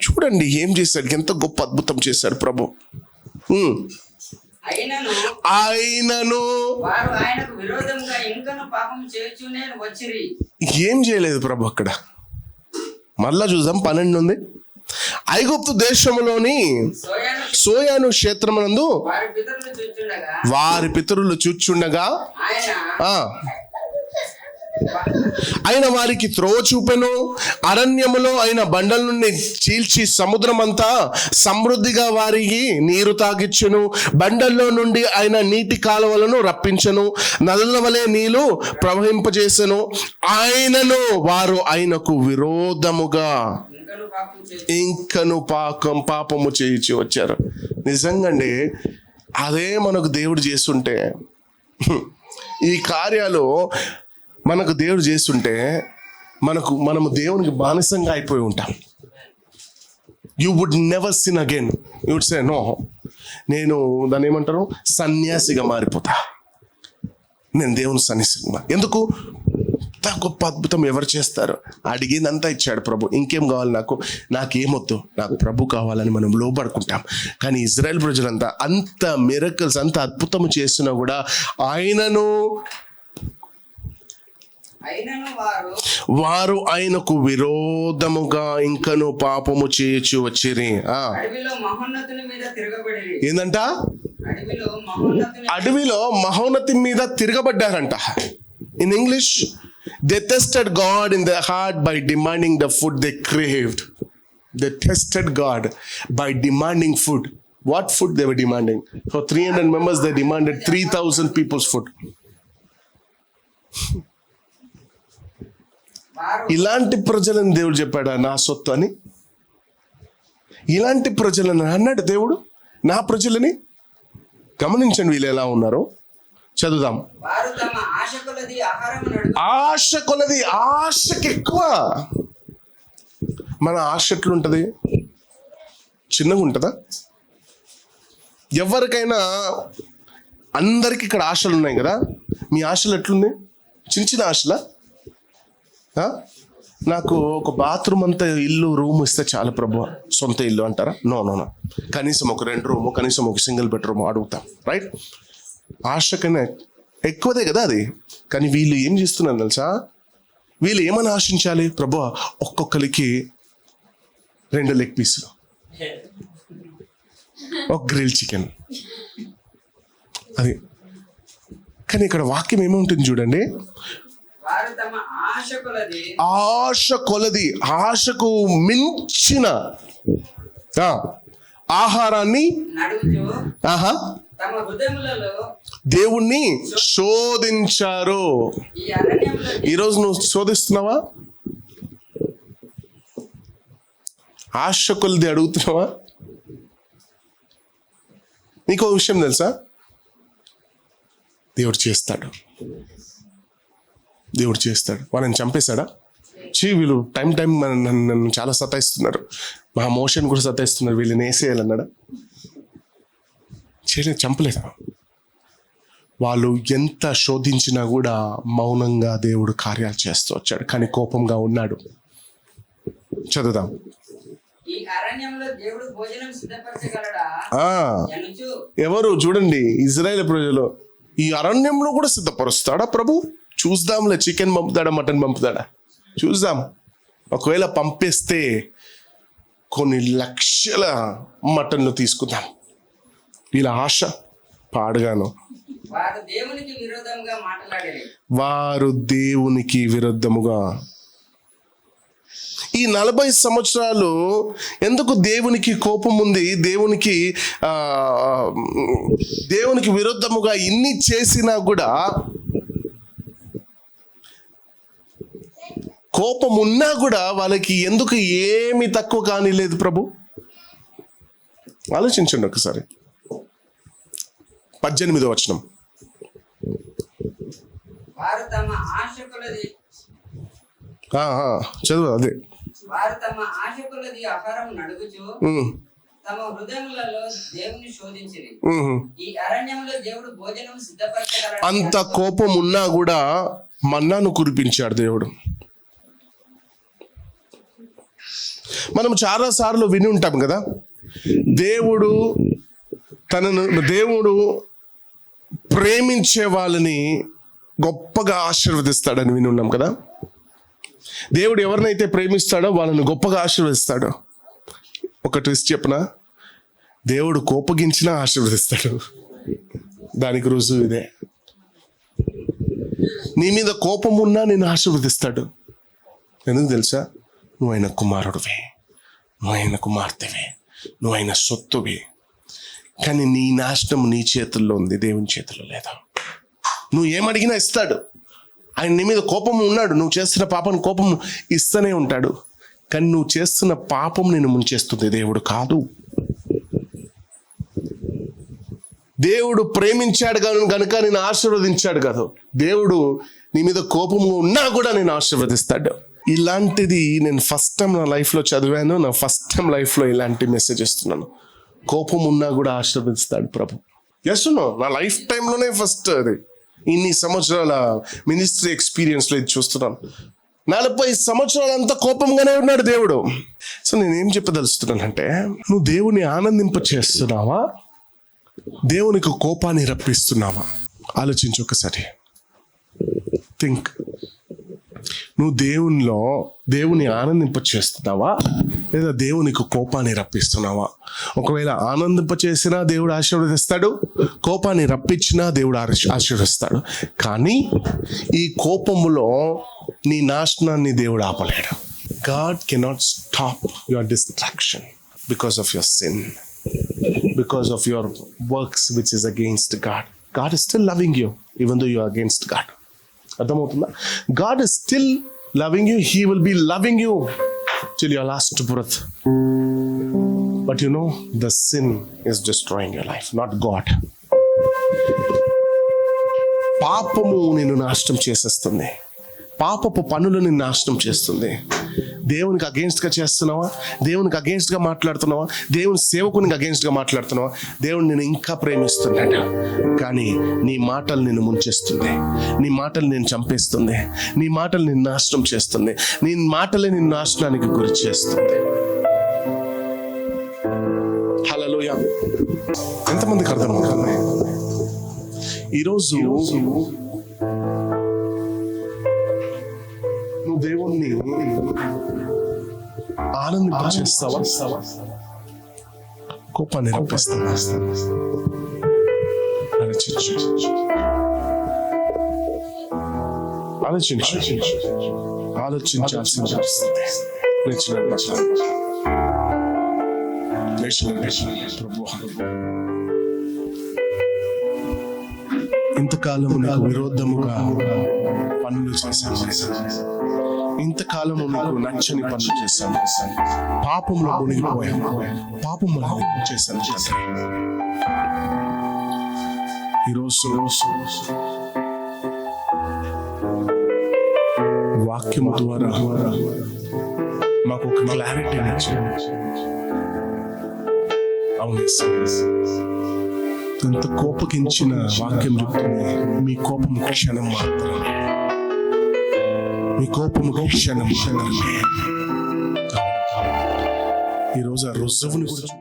చూడండి ఏం చేశాడు, ఎంత గొప్ప అద్భుతం చేశాడు ప్రభు. ఆయనను వారు ఆయనకు విరోధంగా ఇంకను పాపం చేయుచునే వచ్చిరి. ఏం చేయలేదు ప్రభు అక్కడ. మళ్ళా చూద్దాం 12 ఉంది. ఐగుప్తు దేశములోని సోయాను క్షేత్రమునందు వారి పితరులు చూచుండగా ఆయన వారికి త్రోవ చూపెను. అరణ్యములో ఆయన బండల నుండి చీల్చి సముద్రమంతా సమృద్ధిగా వారికి నీరు తాగిచ్చెను. బండల్లో నుండి ఆయన నీటి కాలువలను రప్పించెను. నదుల వలె నీళ్లు ప్రవహింపజేసెను. ఆయనను వారు ఆయనకు విరోధముగా ఇంకను పాపము చేయించి వచ్చారు. నిజంగా అండి, అదే మనకు దేవుడు చేస్తుంటే, ఈ కార్యాలు మనకు దేవుడు చేస్తుంటే మనము దేవునికి బానిసంగా అయిపోయి ఉంటాం. You would never sin again. You would say no, నేను దాన్ని ఏమంటారు, సన్యాసిగా మారిపోతా. నేను దేవుని సన్యాసిగా. ఎందుకు? గొప్ప అద్భుతం ఎవరు చేస్తారు? అడిగిందంతా ఇచ్చాడు ప్రభు. ఇంకేం కావాలి నాకేమొద్దు, నాకు ప్రభు కావాలని మనం లోబడుకుంటాం. కానీ ఇజ్రాయెల్ ప్రజలంతా అంత మిరకల్స్, అంత అద్భుతం చేస్తున్నా కూడా వారు ఆయనకు విరోధముగా ఇంకను పాపము చేయొచ్చు వచ్చిరి. ఏందంట? అడవిలో మహోన్నతి మీద తిరగబడ్డారంట. In English, they tested God in their heart by demanding the food they craved. They tested God by demanding food. What food they were demanding? For 300 members, they demanded 3,000 people's food. ఇలాంటి ప్రజలను దేవుడు చెప్పాడా నా సొత్తు అని? ఇలాంటి ప్రజలను అన్నాడు దేవుడు, నా ప్రజలని. గమనించండి వీళ్ళు ఎలా ఉన్నారో. చదువుదాం. ఆశ కొలది, ఆశకి ఎక్కువ. మన ఆశ ఎట్లుంటది? చిన్నగా ఉంటుందా? ఎవరికైనా, అందరికి ఇక్కడ ఆశలు ఉన్నాయి కదా. మీ ఆశలు ఎట్లుంది? చిన్న చిన్న ఆశలా? నాకు ఒక బాత్రూమ్ అంతా ఇల్లు, రూమ్ ఇస్తే చాలా ప్రభు, సొంత ఇల్లు అంటారా? నో, కనీసం ఒక 2 రూము, కనీసం ఒక సింగిల్ బెడ్రూమ్ అడుగుతాం, రైట్? ఆశ కన్నా ఎక్కువదే కదా అది. కానీ వీళ్ళు ఏం చేస్తున్నారు తెలుసా? వీళ్ళు ఏమని ఆశించాలి? ప్రభు, ఒక్కొక్కరికి 2 లెగ్ పీసులు, ఒక గ్రిల్ చికెన్, అది. కానీ ఇక్కడ వాక్యం ఏముంటుంది చూడండి. ఆశ కొలది, ఆశకు మించిన ఆహారాన్ని దేవుణ్ణి శోధించారు. ఈరోజు నువ్వు శోధిస్తున్నావా? ఆశ కొలది అడుగుతున్నావా? నీకో విషయం తెలుసా? దేవుడు చేస్తాడు. వాళ్ళని చంపేశాడా? వీళ్ళు టైం నన్ను చాలా సతాయిస్తున్నారు, మా మోషన్ కూడా సతాయిస్తున్నారు, వీళ్ళని వేసేయాలన్నాడా? చేయలేదు, చంపలేదు. వాళ్ళు ఎంత శోధించినా కూడా మౌనంగా దేవుడు కార్యాలు చేస్తూ వచ్చాడు. కానీ కోపంగా ఉన్నాడు. చదువుదాం. ఎవరు? చూడండి, ఇజ్రాయేల్ ప్రజలు. ఈ అరణ్యంలో కూడా సిద్ధపరుస్తాడా ప్రభు? చూద్దాంలే, చికెన్ పంపుతాడా, మటన్ పంపుతాడా చూద్దాం. ఒకవేళ పంపేస్తే కొన్ని లక్షల మటన్లు తీసుకుందాం. వీళ్ళ ఆశ పాడుగాను. వారు దేవునికి విరుద్ధముగా. ఈ 40 సంవత్సరాలు ఎందుకు దేవునికి కోపం ఉంది? దేవునికి విరుద్ధముగా ఇన్ని చేసినా కూడా కోపం ఉన్నా కూడా వాళ్ళకి ఎందుకు ఏమి తక్కువ కానీ లేదు ప్రభు? ఆలోచించండి ఒకసారి. 18వ వచనం. వారు తమ ఆశ కొలది చదువు అదే. వారు తమ ఆశ కొలది ఆహారం నడుగుచు తమ హృదయములలో దేవుని శోధించిరి. ఈ అరణ్యంలో దేవుడు భోజనం సిద్ధపరచగలడు. అంత కోపం ఉన్నా కూడా మన్నాను కురిపించాడు దేవుడు. మనం చాలా సార్లు విని ఉంటాం కదా, దేవుడు ప్రేమించే వాళ్ళని గొప్పగా ఆశీర్వదిస్తాడని విని ఉన్నాం కదా. దేవుడు ఎవరినైతే ప్రేమిస్తాడో వాళ్ళని గొప్పగా ఆశీర్వదిస్తాడు. ఒక ట్విస్ట్ చెప్పనా, దేవుడు కోపగించినా ఆశీర్వదిస్తాడు. దానికి రుజువు ఇదే. నీ మీద కోపం ఉన్నా నేను ఆశీర్వదిస్తాడు. ఎందుకు తెలుసా? నువ్వైన కుమారుడివే, నువ్వైన కుమార్తెవే, నువ్వైన సొత్తువి. కానీ నీ నాశనం నీ చేతుల్లో ఉంది, దేవుని చేతుల్లో లేదా. నువ్వు ఏమడిగినా ఇస్తాడు. ఆయన నీ మీద కోపం ఉన్నాడు. నువ్వు చేస్తున్న పాపం కోపం ఇస్తూనే ఉంటాడు. కానీ నువ్వు చేస్తున్న పాపం నేను ముంచేస్తుంది, దేవుడు కాదు. దేవుడు ప్రేమించాడు కనుక నేను ఆశీర్వదించాడు కాదు. దేవుడు నీ మీద కోపము ఉన్నా కూడా నేను ఆశీర్వదిస్తాడు. ఇలాంటిది నేను ఫస్ట్ టైం నా లైఫ్లో చదివాను. నా ఫస్ట్ టైం లైఫ్లో ఇలాంటి మెసేజ్ ఇస్తున్నాను. కోపం ఉన్నా కూడా ఆశీర్వదిస్తాడు ప్రభు. ఎస్ నో, నా లైఫ్ టైంలోనే ఫస్ట్ అది. ఇన్ని సంవత్సరాల మినిస్ట్రీ ఎక్స్పీరియన్స్లో ఇది చూస్తున్నాను. 40 సంవత్సరాలంతా కోపంగానే ఉన్నాడు దేవుడు. సో నేనేం చెప్పదలుస్తున్నానంటే, నువ్వు దేవుని ఆనందింప చేస్తున్నావా, దేవునికి కోపాన్ని రప్పిస్తున్నావా? ఆలోచించు ఒకసారి. థింక్. నువ్వు దేవుని ఆనందింప చేస్తున్నావా, లేదా దేవునికి కోపాన్ని రప్పిస్తున్నావా? ఒకవేళ ఆనందింప చేసినా దేవుడు ఆశీర్వదిస్తాడు, కోపాన్ని రప్పించినా దేవుడు ఆశీర్వదిస్తాడు. కానీ ఈ కోపములో నీ నాశనాన్ని దేవుడు ఆపలేడు. God cannot stop your distraction because of your sin, because of your works which is against God. God is still loving you even though you are against God. అర్థమవుతుందా? God is still loving you. He will be loving you till your last breath. But you know, the sin is destroying your life, not God. పాపము నిన్ను నాశనం చేసేస్తుంది. పాపపు పనులు నిన్ను నాశనం చేస్తుంది. దేవునికి అగేన్స్ట్గా చేస్తున్నావా? దేవునికి అగేన్స్ట్గా మాట్లాడుతున్నావా? దేవుని సేవకునికి అగేన్స్ట్గా మాట్లాడుతున్నావా? దేవుడు నేను ఇంకా ప్రేమిస్తున్నాడు, కానీ నీ మాటలు నిన్ను ముంచేస్తుంది. నీ మాటలు నేను చంపేస్తుంది. నీ మాటలు నిన్ను నాశనం చేస్తుంది. నీ మాటలే నిన్ను నాశనానికి గురి చేస్తుంది. హల్లెలూయా. ఎంతమందికి అర్థమవుతుంది? ఈరోజు నువ్వు దేవుణ్ణి ఆనందింపచేస్తావా, కోపాన్ని రప్పిస్తావా? ఆలోచించాల్సిన ఇంతకాలము నీకు విరోధముగా పనులు చేశాను, ఇంతకాలము నీకు నచ్చని పనులు చేశాను, పాపంలో మునిగిపోయాను, పాపంలో చేశాను. ఈరోజు వాక్యము ద్వారా మాకు ఒక క్లారిటీ ఇచ్చింది. అవును, ఇంత కోపగించిన వాక్యం చెప్తుంది, మీ కోపం క్షణం మాత్రమే, మీ కోపము క్షణం మాత్రమే. ఈరోజు ఆ రుజువుని కూడా